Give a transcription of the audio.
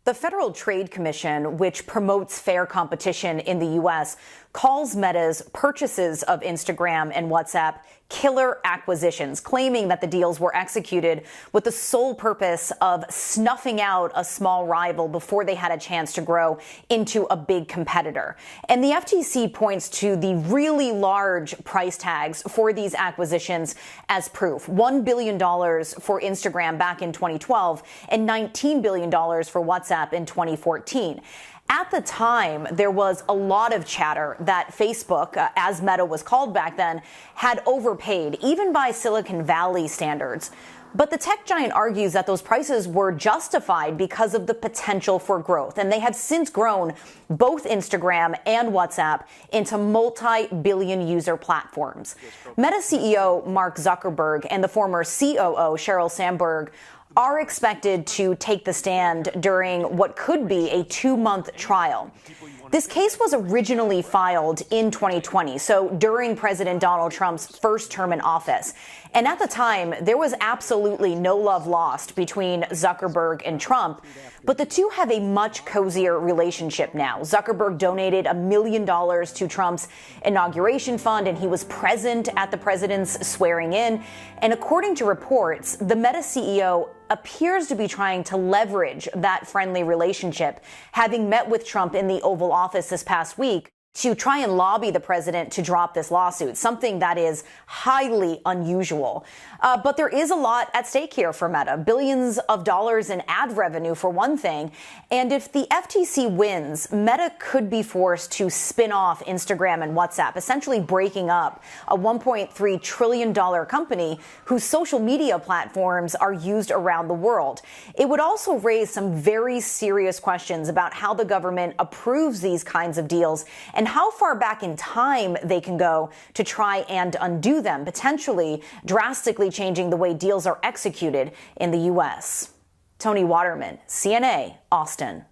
The Federal Trade Commission, which promotes fair competition in the U.S., calls Meta's purchases of Instagram and WhatsApp killer acquisitions, claiming that the deals were executed with the sole purpose of snuffing out a small rival before they had a chance to grow into a big competitor. And the FTC points to the really large price tags for these acquisitions as proof. $1 billion for Instagram back in 2012 and $19 billion for WhatsApp in 2014. At the time, there was a lot of chatter that Facebook, as Meta was called back then, had overpaid, even by Silicon Valley standards. But the tech giant argues that those prices were justified because of the potential for growth, and they have since grown both Instagram and WhatsApp into multi-billion user platforms. Meta CEO Mark Zuckerberg and the former COO Sheryl Sandberg are expected to take the stand during what could be a 2-month trial. This case was originally filed in 2020, so during President Donald Trump's first term in office. And at the time, there was absolutely no love lost between Zuckerberg and Trump, but the two have a much cozier relationship now. Zuckerberg donated $1 million to Trump's inauguration fund, and he was present at the president's swearing in. And according to reports, the Meta CEO appears to be trying to leverage that friendly relationship, having met with Trump in the Oval Office this past week to try and lobby the president to drop this lawsuit, something that is highly unusual. But there is a lot at stake here for Meta, billions of dollars in ad revenue for one thing. And if the FTC wins, Meta could be forced to spin off Instagram and WhatsApp, essentially breaking up a $1.3 trillion company whose social media platforms are used around the world. It would also raise some very serious questions about how the government approves these kinds of deals and how far back in time they can go to try and undo them, potentially drastically changing the way deals are executed in the U.S. Tony Waterman, CNA, Austin.